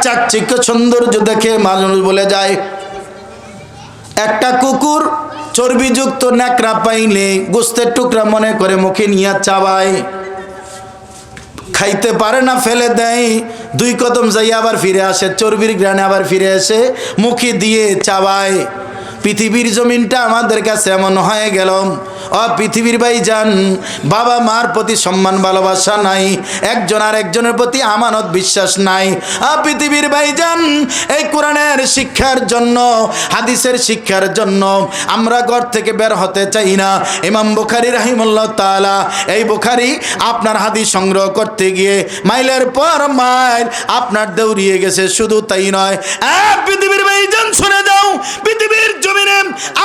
চাকচিক্য সৌন্দর্য দেখে মানুষ বলে যায়। একটা কুকুর চর্বিযুক্ত ন্যাকড়া পাইলে গোস্তের টুকরা মনে করে মুখে নিয়ে চাবায়, খাইতে পারে না, ফেলে দেয়। দুই কদম যাই আবার ফিরে আসে, চর্বির গ্রানে আবার ফিরে এসে মুখে দিয়ে চাবায়। পৃথিবীর জমিনটা আমাদের কাছে এমন হয়ে গেল। পৃথিবীর ভাইজান, বাবা মার প্রতি সম্মান ভালোবাসা নাই, একজন আর একজনের প্রতি আমানত বিশ্বাস নাই। পৃথিবীর ভাইজান, এই কোরআনের শিক্ষার জন্য, হাদিসের শিক্ষার জন্য আমরা ঘর থেকে বের হতে চাই না। ইমাম বুখারী রাহিমাহুল্লাহ তাআলা, এই বুখারী আপনার হাদিস সংগ্রহ করতে গিয়ে মাইলের পর মাইল আপনার দৌড়িয়ে গেছে। শুধু তাই নয়, পৃথিবীর ভাইজান শুনে যাও, পৃথিবীর জমিনে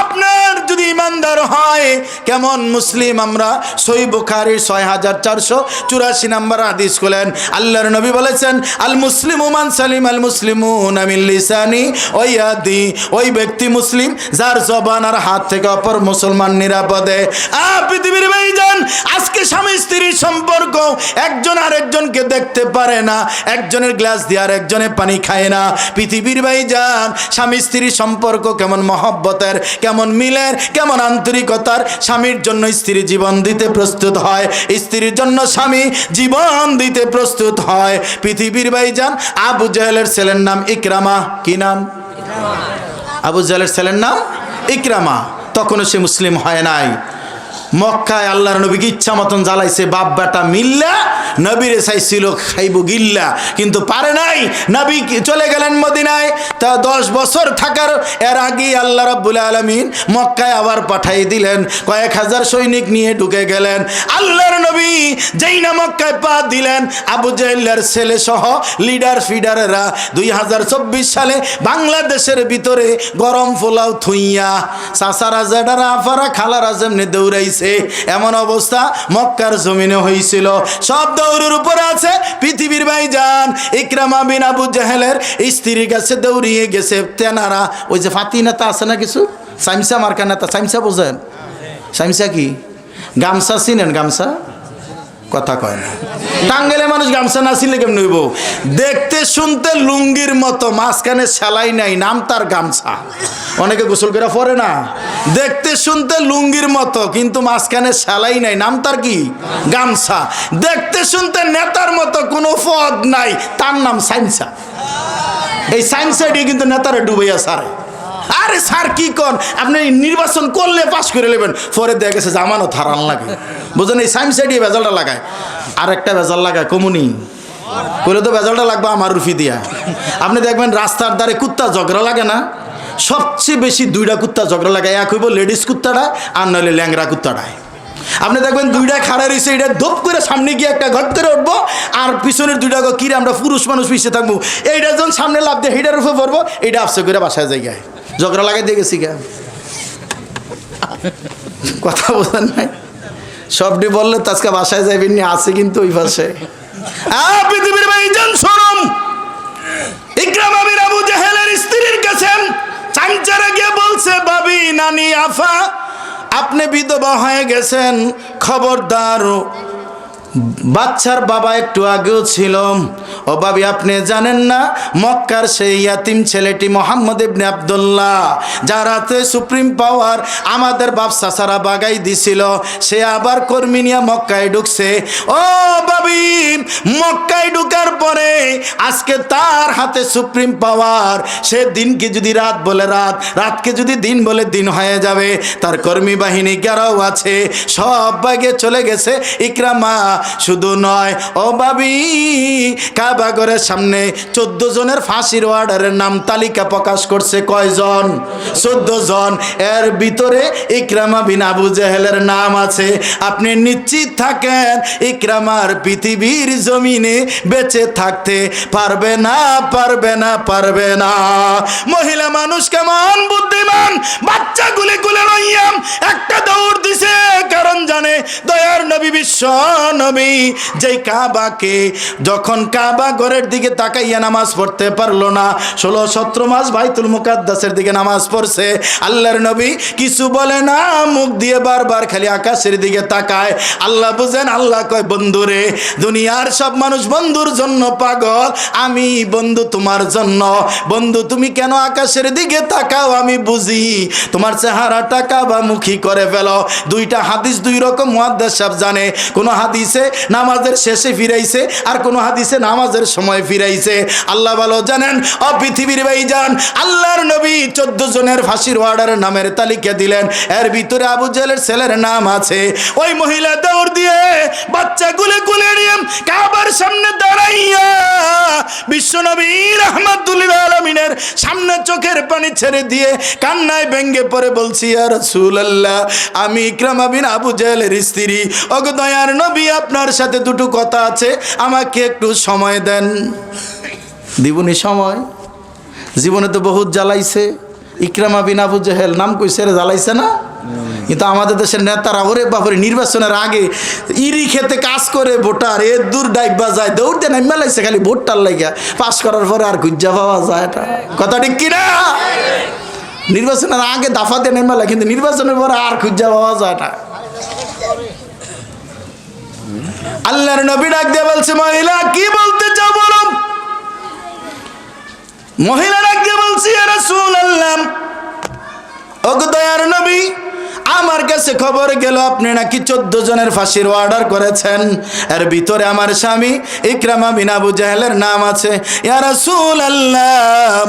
আপনার যদি ইমানদার হয়, কেমন মুসলিম আমরা সহিহ বুখারীর 6484 নম্বর হাদিস খুলেন, আল্লাহর নবী বলেছেন, আল মুসলিমু মান সালিম আল মুসলিমুনা মিন লিসানি ওয়া ইয়াদি, ওই ব্যক্তি মুসলিম যার জবান আর হাত থেকে অপর মুসলমান নিরাপদে। পৃথিবীর ভাইজান, আজকে স্বামী স্ত্রীর সম্পর্ক, একজন আরেকজনকে দেখতে পারে না, একজনের গ্লাস দিয়ে আর একজনে পানি খায় না। পৃথিবীর ভাইজান, স্বামী স্ত্রীর সম্পর্ক কেমন মহব্বতের, কেমন মিলের, কেমন আন্তরিকতার। স্বামীর জন্য স্ত্রী জীবন দিতে প্রস্তুত হয়, স্ত্রীর জন্য স্বামী জীবন দিতে প্রস্তুত হয়। পৃথিবীর ভাইজান, আবু জাহেলের ছেলের নাম ইকরামা। কি নাম? আবু জাহেলের ছেলের নাম ইকরামা। তখনও সে মুসলিম হয় নাই। মক্কায় আল্লাহর নবীকে ইচ্ছা মতন জ্বালাইছে, বাপ বেটা মিল্লা, নবীরে চাইছিল খাইব গিল্লা, কিন্তু পারে নাই। নবী চলে গেলেন মদিনায়। তা 10 বছর থাকার এর আগে আল্লাহ রাব্বুল আলামিন মক্কায় আবার পাঠাই দিলেন, কয়েক হাজার সৈনিক নিয়ে ঢুকে গেলেন। আল্লাহর নবী যেই না মক্কায় পা দিলেন, আবু জাহেলের ছেলে সহ লিডার ফিডারেরা 2024 সালে বাংলাদেশের ভিতরে গরম পোলাও থুইয়া চাচারা জেডারা আফারা খালারা যেমনি দৌড়াইছে, এমন অবস্থা মক্কার জমিনে হয়েছিল। সব দৌড়ের উপরে আছে। পৃথিবীর ভাইজান, ইকরামা বিন আবু জাহেলের স্ত্রীর কাছে দৌড়িয়ে গেছে তেনারা। ওই যে ফাতি নেতা আছে না কিছু, সাইমসা মার্কা নেতা, সাইমসা বোঝেন? সাইমসা কি? গামছা চিনেন? গামছা কথা কয় না। টাঙ্গাইলে মানুষ গামছা না ছিলে কেমন হইব? দেখতে শুনতে লুঙ্গির মতো, মাঝখানে সেলাই নাই, নাম তার গামছা। অনেকে গোসল করে পরে না, দেখতে শুনতে লুঙ্গির মতো কিন্তু মাঝখানে সেলাই নাই, নাম তার কি? গামছা। দেখতে শুনতে নেতার মতো কোনো পদ নাই, তার নাম সাইমসা। এই সাইমসা দিয়ে কিন্তু নেতারা ডুবাইয়া সারে। আরে স্যার কি কন, আপনি নির্বাচন করলে পাশ করে নেবেন, পরে দেখা গেছে জামানত হারান লাগে, বুঝলেন? এই সাইমসা দিয়ে ভেজালটা লাগায়। আর একটা ভেজাল লাগায় কমুনি, বলে তো ভেজালটা লাগবে আমার রুফি দিয়া। আপনি দেখবেন রাস্তার ধারে কুত্তা ঝগড়া লাগে না, সবচেয়ে বেশি 2টা কুত্তা ঝগড়া লাগায়। এক হইব লেডিস কুত্তাটা, আর নইলে ল্যাংরা কুত্তাটায়। আপনি দেখবেন 2টা খাড়া রয়েছে, এটা ধপ করে সামনে গিয়ে একটা ঘট করে উঠবো, আর পিছনের 2টা কিরে আমরা পুরুষ মানুষ পিছিয়ে থাকবো, এইটা যখন সামনে লাভ দিয়ে হেটার উপরে পড়বো, এইটা আফসে করে বাসায় জায়গায় ঝগড়া লাগাই দিয়ে গেছি। কথা বোঝেন নাই? সবটি বললে তো আজকে বাসায় যাইবেন, আছে কিন্তু ওই পাশে। পৃথিবীর ভাইজান শোনম, ইকরামা বিন আবু জাহেলের স্ত্রীর কাছে চামচারা গিয়ে বলছে, ভাবি, নানি, আফা, আপনি বিধবা হয়ে গেছেন, খবরদার। বাচ্চার বাবা একটু আগেও ছিল। ও ভাবি, আপনি জানেন না মক্কার সেই ইয়াতিম ছেলেটি মোহাম্মদ ইবনে আব্দুল্লাহ, যার হাতে সুপ্রিম পাওয়ার আমাদের বাপ চাচারা বাগাই দিছিল, সে আবার কর্মী নিয়ে মক্কায় ঢুকছে। ও ভাবি, মক্কায় ঢুকার পরে আজকে তার হাতে সুপ্রিম পাওয়ার। সে দিনকে যদি রাত বলে রাত, রাতকে যদি দিন বলে দিন হয়ে যাবে। তার কর্মী বাহিনী যারাও আছে সব বাগে চলে গেছে। ইকরামা শুধু নয়, ও ভাবি, কাবা ঘরের সামনে 14 জনের ফাঁসির অর্ডারের নাম তালিকা প্রকাশ করছে। কয়জন? 14 জন। এর ভিতরে ইকরামা বিন আবু জাহেলের নাম আছে। আপনি নিশ্চিত থাকেন, ইকরামার পৃথিবীর জমিনে বেঁচে থাকতে পারবে না, পারবে না, পারবে না। মহিলা মানুষ কেমন বুদ্ধিমান, বাচ্চা গুলি গুলে লইয়াম একটা দৌড় দিছে, কারণ জানে দয়ার নবী, বিশ্ব নবী, যেই কাবাকে, যখন কাবা কাবা ঘরের দিকে তাকাইয়া নামাজ পড়তে পারলো না। 16-17 মাস বাইতুল মুকাদ্দাসের দিকে নামাজ পড়ছে। আল্লাহর নবী কিছু বলে না, মুখ দিয়ে বারবার খালি আকাশের দিকে তাকায়। আল্লাহ বুঝেন, আল্লাহ কয় বন্ধুরে, দুনিয়ার সব মানুষ বন্ধুর জন্য পাগল, আমি বন্ধু তোমার জন্য। বন্ধু তুমি কেন আকাশের দিকে তাকাও আমি বুঝি, তোমার চেহারাটা কাবামুখী করে ফেলো। দুইটা হাদিস দুই রকম মুহাদ্দিস সাহেব জানে। কোন হাদিসে নামাজের শেষে ফিরাইছে, আর কোন হাদিসে নামাজের সময় ফিরাইছে। আল্লাহ ভালো জানেন। ও পৃথিবীর ভাইজান, আল্লাহর নবী 14 জনের ফাঁসির অর্ডারের নামের তালিকা দিলেন। এর ভিতরে আবু জেহেলের ছেলের নাম আছে। ওই মহিলা দৌড় দিয়ে বাচ্চাগুলো কোলে নিয়ে কাবার সামনে দাঁড়াইয়া বিশ্বনবী রাহমাতুল্লিল আলামিনের সামনে চোখের পানি ছেড়ে দিয়ে কান্নায় ভেঙ্গে পড়ে বলছি, ইয়া রাসূলুল্লাহ, আমি ইকরামা বিন আবু জেহেলের স্ত্রী। ওগো দয়ার নবী, আপনার সাথে দুটো কথা আছে, আমাকে একটু সময় দেন। দিবনি সময়? জীবনে তো বহুত জ্বালাইছে। ইকরামা বিন আবু জেহেল নাম কইছে, জ্বালাইছে না? কিন্তু আমাদের দেশের নেতারা ওরে বাপরে নির্বাচনের আগে ইরি খেতে কাজ করে ভোটার এ দূর ডাইবা যায়, দৌড় দেন মেলাইছে খালি ভোটটার লাগিয়া। পাস করার পরে আর গুজ্জা পাওয়া যায়, এটা কথা ঠিক কিনা? নির্বাচনের আগে দাফা দেন মেলা, কিন্তু নির্বাচনের পরে আর খুঁজা পাওয়া যায় না। আল্লাহর নবী ডাক দিয়ে বলছে, মহিলা কি বলতে চাও বলো। মহিলা ডাক দিয়ে বলছে, ইয়া রাসূলুল্লাহ, ওগো দয়ার নবী, আমার কাছে খবর গেল আপনি নাকি 14 জনের ফাঁসির অর্ডার করেছেন। এর ভিতরে আমার স্বামী ইকরামা বিন আবু জেহেলের নাম আছে। ইয়া রাসূলুল্লাহ,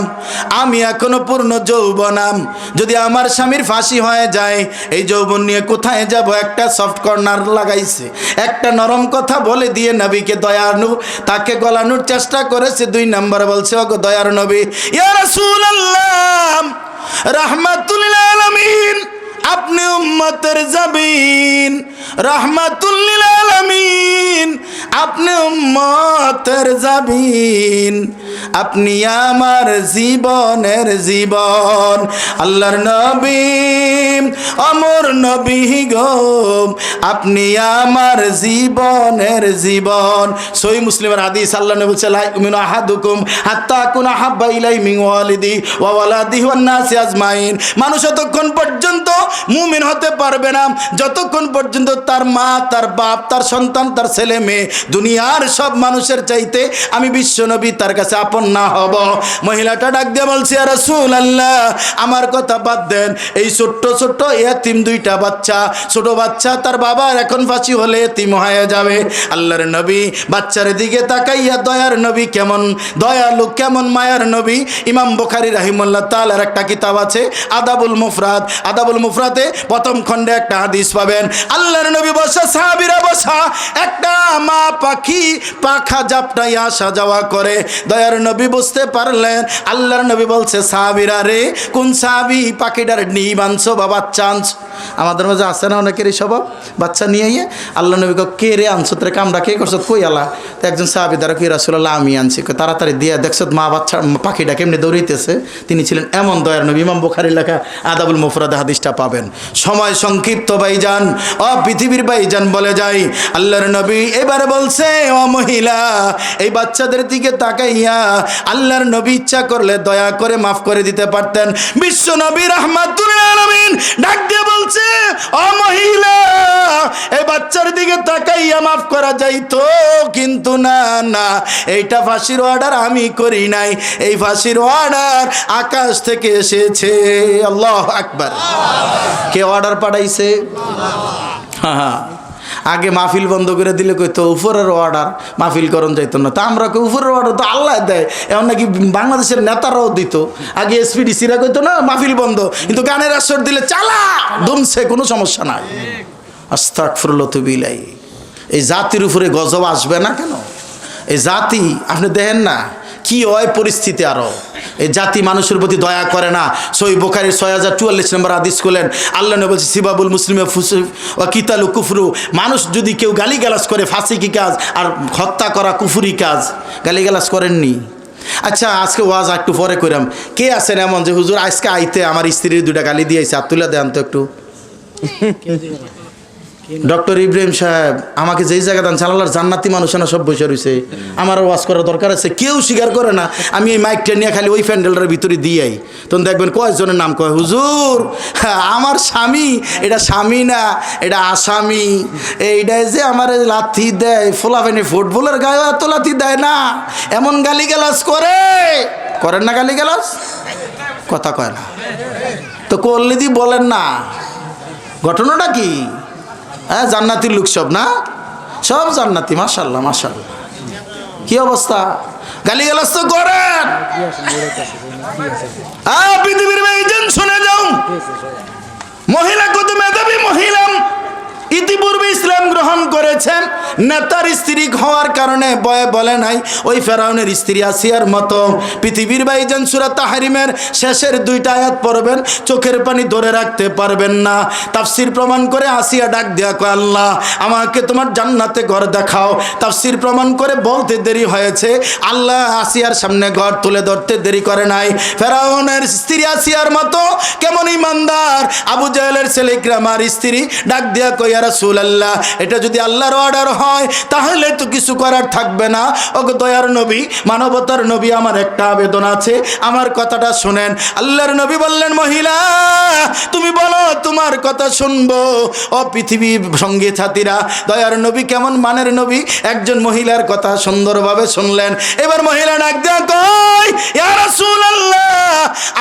আমি এখনো পূর্ণ যৌবনাম, যদি আমার স্বামীর ফাঁসি হয়ে যায় এই যৌবন নিয়ে কোথায় যাব? একটা সফট কর্নার লাগাইছে, একটা নরম কথা বলে দিয়ে নবীকে দয়ানু তাকে গলানোর চেষ্টা করেছে। 2 নম্বর বলছে, ওগো দয়ার নবী, ইয়া রাসূলুল্লাহ, রাহমাতুল লিল আলামিন, আপনি উম্মতের জাবিন, রাহমাতুল লিল আলামিন, আপনি উম্মতের জাবিন, আপনি আমার জীবনের জীবন। আল্লাহর নবী, অমর নবী গো, আপনি আমার জীবনের জীবন। সহিহ মুসলিমের হাদিস, আল্লাহ নবী বলেছেন, লা ইউমিনু আহাদুকুম হাত্তা আকুনা হাব্বা ইলাইহি মিন ওয়ালিদি ওয়া ওয়ালাদিহি ওয়ান নাসি আজমাইন। মানুষ ততক্ষণ পর্যন্ত মুমিন হতে পারবে না যতক্ষণ পর্যন্ত তার মা, তার বাপ, তার সন্তান, তার ছেলে মেয়ে, দুনিয়ার সব মানুষের চাইতে আমি বিশ্বনবী তার কাছে আপন না হব। মহিলাটা ডাক দিয়ে বলছে, ইয়া রাসূলুল্লাহ, আমার কথা বাদ দেন, এই ছোট্ট ছোট্ট এতিম 2টা বাচ্চা, ছোট বাচ্চা, তার বাবার এখন ফাঁসি হলে এতিম হয়ে যাবে। আল্লাহর নবী বাচ্চার দিকে তাকাইয়া, দয়ার নবী কেমন দয়ালু, কেমন মায়ার নবী। ইমাম বুখারী রাহিমাহুল্লাহ তাআলার একটা কিতাব আছে আদাবুল মুফরাদ। আদাবুল মুফরাদে প্রথম খণ্ডে একটা হাদিস পাবেন। আল্লাহর নবী বসা, সাহাবীরা বসা, একটা মা পাখি পাখা জাপটাই আসা যাওয়া করে। দয়ার নবী বুঝতে পারলেন। আল্লাহর নবী বলছে, সাহাবীরা রে, কোন সাহাবী পাখিটার নিয়ে আনছো বা বাচ্চা আনছো? আমাদের মাঝে আছে না অনেকের এই স্বভাব, বাচ্চা নিয়ে আল্লাহ নবী কে রে আনছো, তোর কামটা কে করছো? কই আলা? তো একজন সাহাবী দ্বারা, কি রাসূলুল্লাহ, আমি আনছি। তাড়াতাড়ি দিয়ে দেখছো মা বাচ্চা পাখিটা কেমনি দৌড়াইতেছে। তিনি ছিলেন এমন দয়ার নবী। ইমাম বুখারীর লেখা আদাবুল মুফরাদে হাদিসটা পাবেন। সময় সংক্ষিপ্ত ভাইজান, ও পৃথিবীর ভাইজান, বলে যাই, আল্লাহর নবী এবারে বলছে, ও মহিলা, এই বাচ্চাদের দিকে তাকাইয়া আল্লাহর নবী ইচ্ছা করলে দয়া করে মাফ করে দিতে পারতেন। বিশ্ব নবী রাহমাতুল লিল আলামিন ডাক দিয়ে বলছে, ও মহিলা, এই বাচ্চার দিকে তাকাইয়া মাফ করা যাইতো, কিন্তু না না, এইটা ফাঁসির অর্ডার আমি করি নাই, এই ফাঁসির অর্ডার আকাশ থেকে এসেছে। আল্লাহু আকবার। কে অর্ডার পাঠাইছে? হ্যাঁ, আগে মাহফিল বন্ধ করে দিলে কইতো উপরের অর্ডার, মাহফিল করণ যাইতো না। তা আমরা উপরের অর্ডার তো আল্লাহ দেয়, এমন নাকি বাংলাদেশের নেতারাও দিত। আগে এসপিডিসিরা কইতো না মাহফিল বন্ধ, কিন্তু গানের আসর দিলে চালা দমছে, কোনো সমস্যা নাই। আস্তাগফিরুল্লাহ তুবিলাই। এই জাতির উপরে গজব আসবে না কেন? এই জাতি আপনি দেখেন না কি হয় পরিস্থিতি। আরো এই জাতি মানুষের প্রতি দয়া করে না। সহিহ বুখারীর 6044 নম্বর হাদিস বলেন, আল্লাহ নবী বলেছেন, সিবাবুল মুসলিমে ফুসুক ওয়া কিতালু কুফরু। মানুষ যদি কেউ গালিগালাজ করে, ফাসিকি কাজ, আর হত্যা করা কুফরি কাজ। গালিগালাজ করেননি? আচ্ছা, আজকে ওয়াজ একটু পরে কইরাম। কে আছেন এমন যে হুজুর আজকে আইতে আমার স্ত্রীর 2টা গালি দিয়েছে? হাত তুলে দেন তো একটু। ডক্টর ইব্রাহিম সাহেব আমাকে যেই জায়গা দান চালালার জান্নাতি মানুষ না সব বসে রয়েছে, আমার ওয়াজ করার দরকার আছে, কেউ স্বীকার করে না। আমি এই মাইকটা নিয়ে খালি ওই প্যান্ডেলটার ভিতরে দিয়াই, তখন দেখবেন কয়েকজনের নাম কয়, হুজুর আমার স্বামী, এটা স্বামী না এটা আসামি, এইটাই যে আমার লাথি দেয়, ফোলাফেনি ফুটবলের গায়ে এত লাথি দেয় না, এমন গালিগালাজ করেন না গালিগালাজ, কথা কয় না তো করলে দি বলেন না ঘটনাটা কি? হ্যাঁ জান্নাতির লোক সব না, সব জান্নাতি, মাশাআল্লাহ মাশাআল্লাহ। কি অবস্থা, গালিগালাজ তো করেন। পৃথিবীর ভাইজান শুনে যাও, মহিলা কত মেধাবী মহিলা, ইতিপূর্বে ইসলাম গ্রহণ করেছেন, নেতার স্ত্রী হওয়ার কারণে ভয়ে বলে নাই ওই ফেরাউনের স্ত্রী আসিয়ার মতো। পৃথিবীর ভাইজান সূরা তাহরিমের শেষের 2টা আয়াত পড়বেন, চোখের পানি ধরে রাখতে পারবেন না। তাফসীর প্রমাণ করে আসিয়া ডাক দেয়া কয়, আল্লাহ আমাকে তোমার জান্নাতে ঘর দেখাও। তাফসীর প্রমাণ করে বলতে দেরি হয়েছে, আল্লাহ আসিয়ার সামনে ঘর তুলে ধরতে দেরি করে নাই। ফেরাউনের স্ত্রী আসিয়ার মতো কেমন ইমানদার, আবু জাহেলের ছেলে ইকরামার স্ত্রী ডাক দেয়া কয়, ইয়া রাসূলুল্লাহ এটা যদি আল্লাহর অর্ডার হয় তাহলে তো কিছু করার থাকবে না। ওগো দয়ার নবী, মানবতার নবী, আমার একটা আবেদন আছে, আমার কথাটা শুনেন। আল্লাহর নবী বললেন, মহিলা তুমি বলো তোমার কথা শুনবো। ও পৃথিবীর সঙ্গী সাথীরা, দয়ার নবী কেমন মানের নবী, একজন মহিলার কথা সুন্দরভাবে শুনলেন। এবার মহিলা ডাক দেয়া কয়, ইয়া রাসূলুল্লাহ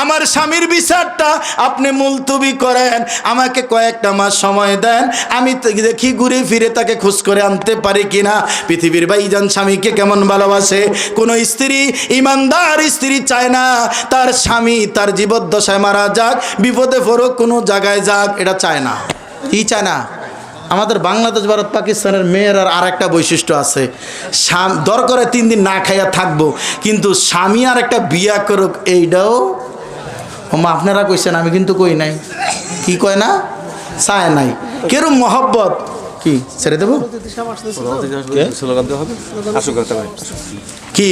আমার স্বামীর বিচারটা আপনি মুলতবি করেন, আমাকে কয়েকটা মাস সময় দেন, আমি দেখি ঘুরে ফিরে তাকে খোঁজ করে আনতে পারি কিনা। পৃথিবীর ভাইজান স্বামীকে কেমন ভালোবাসে, কোন স্ত্রী, ইমানদার স্ত্রী চায় না তার স্বামী তার জীবদ্দশায় মারা যাক, বিপদে পড়ুক, কোনো জায়গায় যাক, এটা চায় না। কি চায় না? আমাদের বাংলাদেশ ভারত পাকিস্তানের মেয়ের আর একটা বৈশিষ্ট্য আছে, দরকারে 3 দিন না খাইয়া থাকবো, কিন্তু স্বামী আর একটা বিয়া করুক এইটাও মা আপনারা কইছেন, আমি কিন্তু কই নাই। কি কয় না, চায় নাই। কেরম মহব্বত, কি ছেড়ে দেবো কি